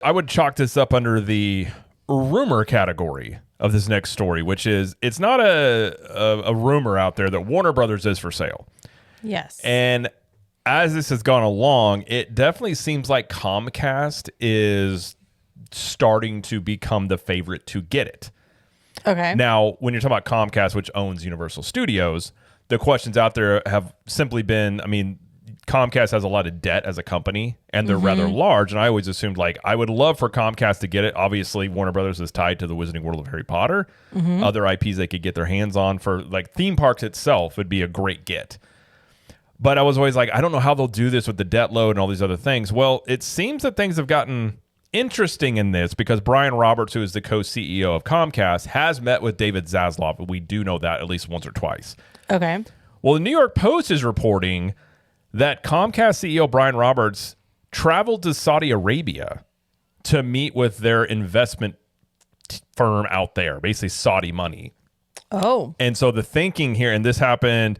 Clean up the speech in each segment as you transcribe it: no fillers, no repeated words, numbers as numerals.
I would chalk this up under the rumor category of this next story, which is it's not a rumor out there that Warner Brothers is for sale. Yes. And as this has gone along, it definitely seems like Comcast is starting to become the favorite to get it. Okay. Now, when you're talking about Comcast, which owns Universal Studios, the questions out there have simply been, I mean, Comcast has a lot of debt as a company, and they're rather large. And I always assumed, like, I would love for Comcast to get it. Obviously, Warner Brothers is tied to the Wizarding World of Harry Potter. Other IPs they could get their hands on for, like, theme parks itself would be a great get. But I was always like, I don't know how they'll do this with the debt load and all these other things. Well, it seems that things have gotten interesting in this because Brian Roberts, who is the co-CEO of Comcast, has met with David Zaslav. We do know that at least once or twice. Okay. Well, the New York Post is reporting that Comcast CEO Brian Roberts traveled to Saudi Arabia to meet with their investment firm out there, basically Saudi money. Oh. And so the thinking here, and this happened,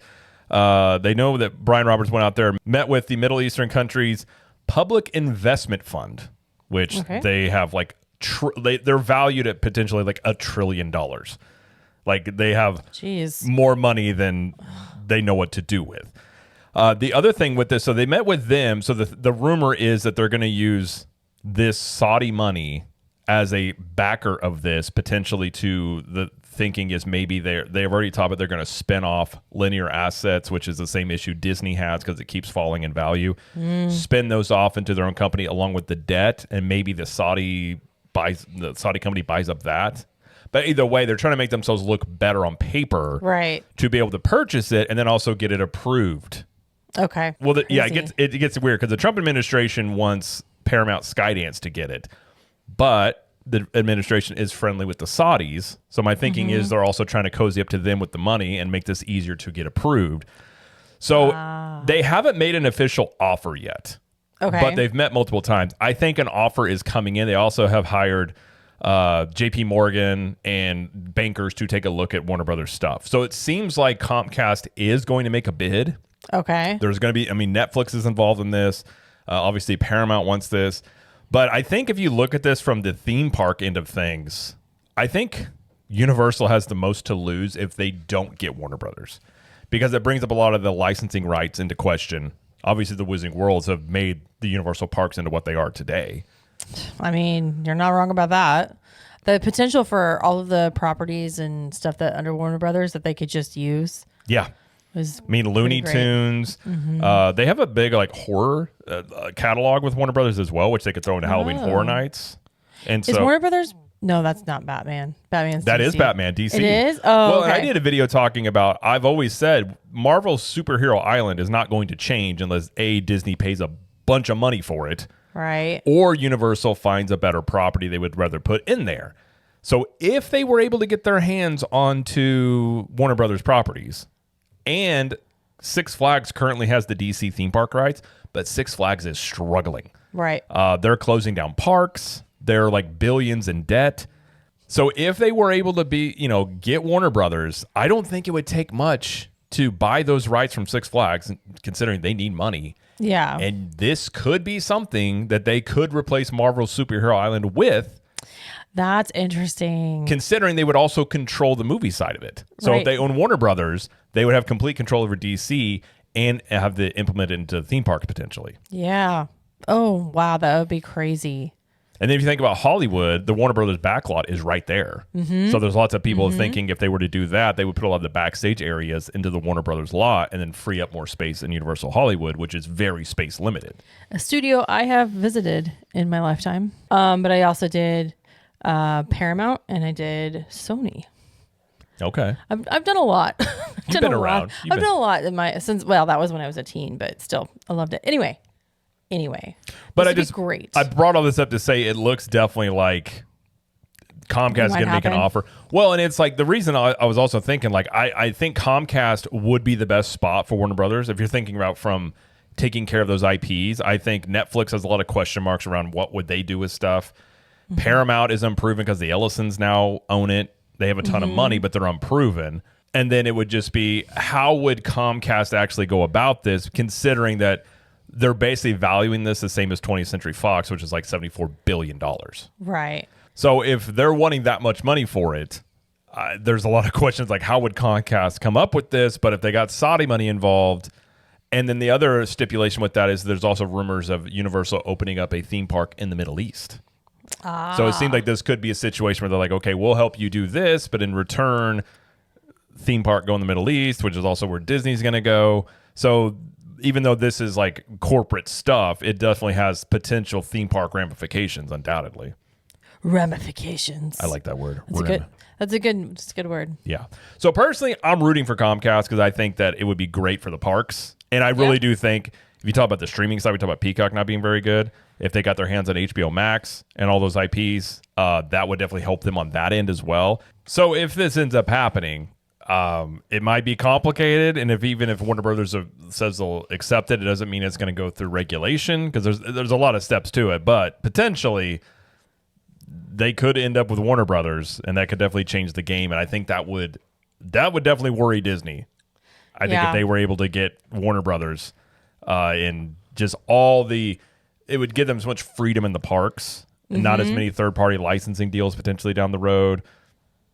they know that Brian Roberts went out there, met with the Middle Eastern countries Public Investment Fund, which they have like, they're valued at potentially like $1 trillion. Like they have more money than they know what to do with. The other thing with this, so they met with them. So the rumor is that they're going to use this Saudi money as a backer of this, potentially to the thinking is maybe they've already talked about they're going to spin off linear assets, which is the same issue Disney has because it keeps falling in value. Spin those off into their own company along with the debt, and maybe the Saudi company buys up that. But either way, they're trying to make themselves look better on paper, right, to be able to purchase it and then also get it approved. Okay. Well, it gets weird because the Trump administration wants Paramount Skydance to get it, but the administration is friendly with the Saudis. So my thinking is they're also trying to cozy up to them with the money and make this easier to get approved. So they haven't made an official offer yet, but they've met multiple times. I think an offer is coming in. They also have hired JP Morgan and bankers to take a look at Warner Brothers stuff. So it seems like Comcast is going to make a bid. Okay. There's going to be, I mean, Netflix is involved in this. Obviously, Paramount wants this. But I think if you look at this from the theme park end of things, I think Universal has the most to lose if they don't get Warner Brothers, because it brings up a lot of the licensing rights into question. Obviously, the Wizarding Worlds have made the Universal parks into what they are today. I mean, you're not wrong about that. The potential for all of the properties and stuff that under Warner Brothers that they could just use. Yeah. I mean, Looney Tunes. They have a big like horror catalog with Warner Brothers as well, which they could throw into Halloween Horror Nights. And is so Warner Brothers? No, that's not Batman. Batman's that DC. is Batman DC. It is. Oh, well, and I did a video talking about. I've always said Marvel's Superhero Island is not going to change unless Disney pays a bunch of money for it, right? Or Universal finds a better property they would rather put in there. So if they were able to get their hands onto Warner Brothers properties. And Six Flags currently has the DC theme park rights, but Six Flags is struggling. Right. They're closing down parks. They're like billions in debt. So if they were able to get Warner Brothers, I don't think it would take much to buy those rights from Six Flags, considering they need money. Yeah. And this could be something that they could replace Marvel's Superhero Island with. That's interesting. Considering they would also control the movie side of it. So if they own Warner Brothers, they would have complete control over DC and have to implement it into the theme parks potentially. Yeah. Oh, wow. That would be crazy. And then if you think about Hollywood, the Warner Brothers backlot is right there. So there's lots of people thinking if they were to do that, they would put a lot of the backstage areas into the Warner Brothers lot and then free up more space in Universal Hollywood, which is very space limited. A studio I have visited in my lifetime. But I also did Paramount and I did Sony. Okay. I've done a lot. You've been around. I've done a lot in that was when I was a teen, but still I loved it. Anyway, but great. I brought all this up to say it looks definitely like Comcast is going to make an offer. Well, and it's like the reason I was also thinking like I think Comcast would be the best spot for Warner Brothers if you're thinking about from taking care of those IPs. I think Netflix has a lot of question marks around what would they do with stuff. Paramount is unproven because the Ellisons now own it. They have a ton of money, but they're unproven. And then it would just be, how would Comcast actually go about this, considering that they're basically valuing this the same as 20th Century Fox, which is like $74 billion. Right. So if they're wanting that much money for it, there's a lot of questions like how would Comcast come up with this? But if they got Saudi money involved, and then the other stipulation with that is there's also rumors of Universal opening up a theme park in the Middle East. So it seems like this could be a situation where they're like, okay, we'll help you do this, but in return, theme park go in the Middle East, which is also where Disney's going to go. So even though this is like corporate stuff, it definitely has potential theme park ramifications, undoubtedly. Ramifications. I like that word. That's a good word. Yeah. So personally, I'm rooting for Comcast because I think that it would be great for the parks. And I really do think, if you talk about the streaming side, we talk about Peacock not being very good. If they got their hands on HBO Max and all those IPs, that would definitely help them on that end as well. So if this ends up happening, it might be complicated, and even if Warner Brothers says they'll accept it, it doesn't mean it's going to go through regulation because there's a lot of steps to it. But potentially, they could end up with Warner Brothers, and that could definitely change the game. And I think that would definitely worry Disney. I think if they were able to get Warner Brothers, and just it would give them so much freedom in the parks, and not as many third-party licensing deals potentially down the road.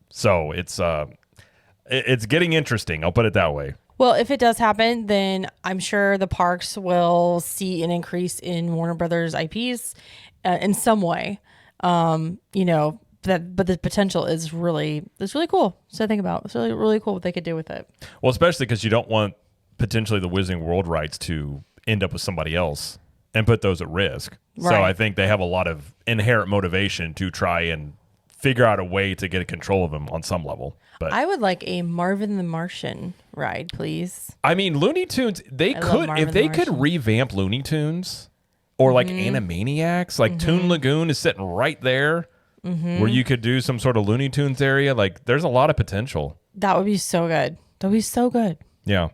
So it's getting interesting. I'll put it that way. Well, if it does happen, then I'm sure the parks will see an increase in Warner Brothers IPs in some way. But the potential is really cool. So think about it's really cool what they could do with it. Well, especially because you don't want potentially the Wizarding World rights to end up with somebody else and put those at risk. Right. So I think they have a lot of inherent motivation to try and figure out a way to get control of them on some level. But I would like a Marvin the Martian ride, please. I mean, Looney Tunes, if they could revamp Looney Tunes or like Animaniacs, like Toon Lagoon is sitting right there where you could do some sort of Looney Tunes area. Like there's a lot of potential. That would be so good. That would be so good. Yeah.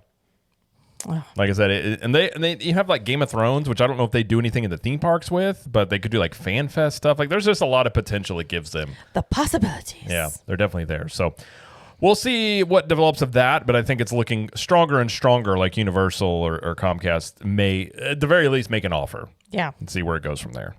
Like I said, and they you have like Game of Thrones, which I don't know if they do anything in the theme parks with, but they could do like Fan Fest stuff. Like there's just a lot of potential it gives them. The possibilities. Yeah, they're definitely there. So we'll see what develops of that, but I think it's looking stronger and stronger, like Universal or Comcast may, at the very least, make an offer. Yeah. And see where it goes from there.